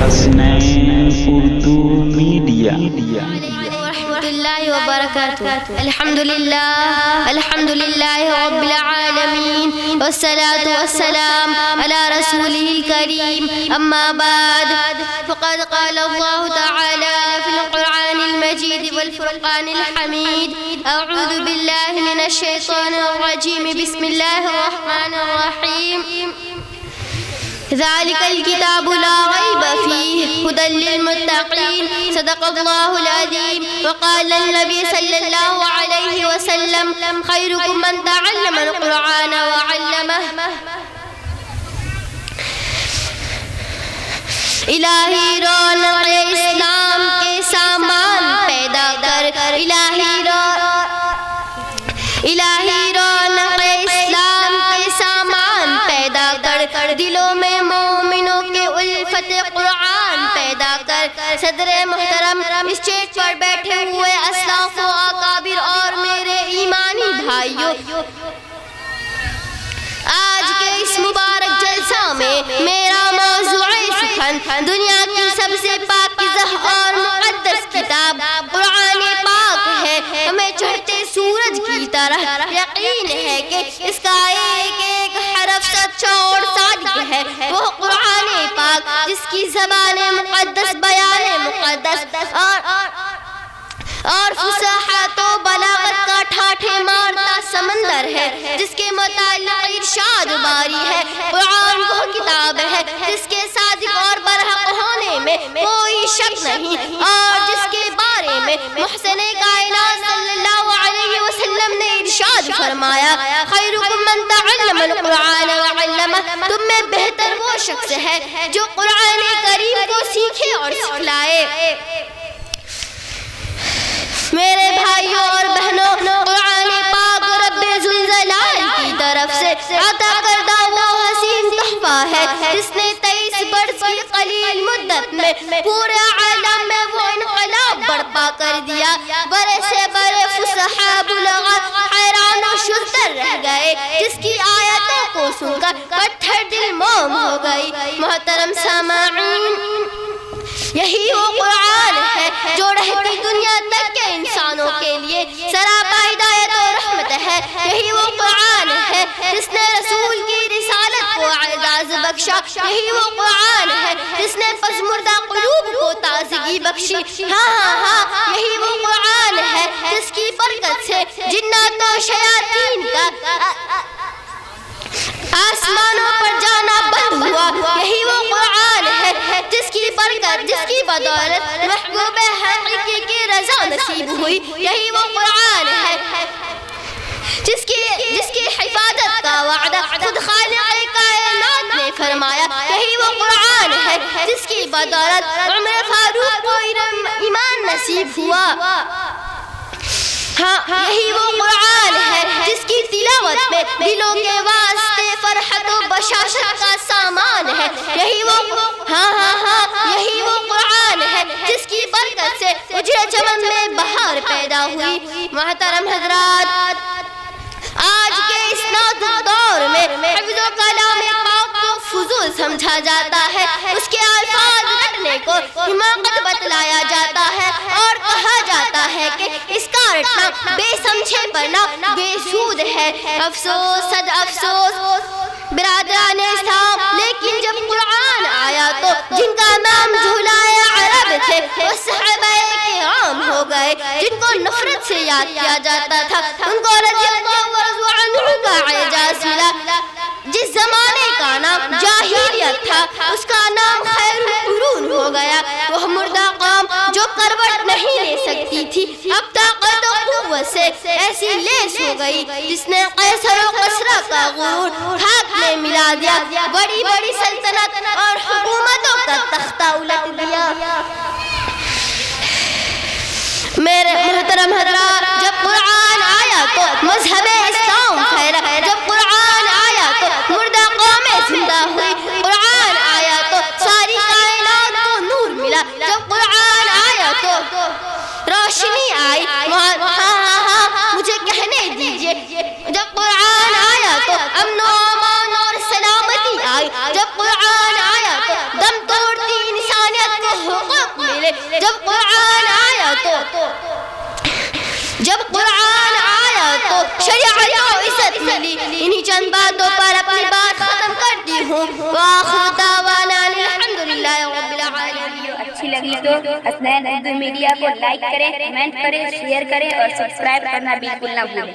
Hasnain Urdu media. ورحمۃ اللہ وبرکاتہ۔ الحمد للہ رب العالمین والصلاة والسلام على رسوله الكريم، اما بعد فقد قال الله تعالى في القرآن المجيد والفرقان الحميد: اعوذ بالله من الشيطان الرجيم، بسم الله الرحمن الرحيم، ذلك الكتاب لا ريب فيه هدى للمتقين، صدق الله العظيم. وقال النبي صلى الله عليه وسلم: خيركم من تعلم القرآن وعلمه. الہی رونق اسلام کے سامان پیدا کر، الہی رونق اسلام کے سامان پیدا کر، دلوں میں مومنوں کے الفت قرآن پیدا کر. صدر محترم، اسٹیج پر بیٹھے ہوئے اسلاف و اکابر اور میرے ایمانی بھائیوں، آج کے اس مبارک جلسہ میں میرا موضوع سخن دنیا کی سب سے پاکیزہ اور مقدس کتاب قرآن پاک ہے. ہمیں چڑھتے سورج کی طرح یقین ہے کہ اس کا ایک ایک حرف سچا اور صادق ہے. وہ قرآن پاک جس کی زبان مقدس، بیان مقدس اور فصاحت و بلاغت کا ٹھاٹھے مارتا سمندر ہے، جس کے متعلق ارشاد باری ہے: قرآن وہ کتاب ہے جس کے صادق اور برحق ہونے میں کوئی شک نہیں، اور جس کے بارے میں محسن کائنات صلی اللہ علیہ وسلم نے ارشاد فرمایا: خیرکم من تعلم القرآن وعلمہ. تم میں بہتر وہ شخص ہے جو قرآن کریم کو سیکھے اور سکھلائے. میرے بھائیوں اور بہنوں، قرآن پاک رب ذوالجلال کی طرف سے عطا کردہ وہ حسین تحفہ ہے جس نے 23 برس کی قلیل مدت میں پورے عالم میں وہ انقلاب برپا کر دیا. بڑے سے بڑے فصحاء بلغاء حیران و شتر رہ گئے، جس کی آیتوں کو سن کر پتھر دل موم ہو گئی. محترم سامعین، یہی وہ قرآن ہے جو رہتی دنیا تک کے انسانوں کے لیے سراپا ہدایت و رحمت ہے. یہی وہ قرآن ہے جس نے رسول کی رسالت کو اعزاز بخشا. یہی وہ قرآن ہے جس نے پژمردہ قلوب کو تازگی بخشی. ہاں، یہی وہ قرآن ہے جس کی برکت سے جنات و شیاطین کا آسمانوں پر جانا بند ہوا. یہی وہ قرآن ہے جس کی برکت، جس کی بدولت محبوب حقیقی کی رضا نصیب ہوئی. یہی وہ قرآن ہے جس کی حفاظت کا وعدہ خود خالق کائنات نے فرمایا. یہی وہ قرآن ہے جس کی بدولت عمر فاروق کو ایمان نصیب ہوا. ہاں، یہی وہ قرآن ہے جس کی تلاوت میں دلوں کے واسطے فرحت و بشاشت کا سامان ہے. یہی وہ یہی وہ قرآن ہے جس کی برکت سے اجڑے چمن میں بہار پیدا ہوئی. محترم حضرات، آج کے اس نازک دور میں حفظ و کلام پاک کو فضول سمجھا جاتا ہے. اس کے الفاظ رٹنے کو حماقت بتلایا جاتا ہے اور کہا جاتا ہے کہ اس کا رٹنا بے سمجھے پڑھنا بے سود ہے. افسوس، صد افسوس برادران اسلام، لیکن جب قرآن آیا تو جن کا نام جھولائے عرب تھے وہ صحابہ کرام ہو گئے. جن کو نفرت سے یاد کیا جاتا تھا ان کو رضی اللہ عنہ کا اعزاز ملا. جس زمانے کا نام جاہلیت تھا اس کا نام خیر القرون ہو گیا. وہ مردہ قوم جو کروٹ نہیں لے سکتی تھی اب طاقت و قوت سے ایسی لیس ہو گئی جس نے قیصر و کسریٰ کا غرور خاک میں ملا دیا، بڑی بڑی سلطنت اور حکومتوں کا تختہ الٹ دیا. میرے محترم حضرات، جب قرآن آیا تو مذہب اسلام پھیلا. جب قرآن آیا تو مردہ قومیں زندہ ہوئی. قرآن آیا تو ساری کائنات کو نور ملا. جب قرآن آیا تو روشنی آئی. مجھے کہنے دیجئے، جب قرآن آیا تو امن و امان اور سلامتی آئی. جب قرآن آیا تو دم توڑتی انسانیت ملے. جب قرآن آیا تو شریعت کو عزت ملی. انہی چند باتوں پر اپنی بات ختم کرتی ہوں. وآخر دعوانا الحمدللہ رب العالمین. اچھی لگی تو حسنین اردو میڈیا کو لائک کریں، کمنٹ کریں، شیئر کریں اور سبسکرائب کرنا بالکل نہ بھولیں.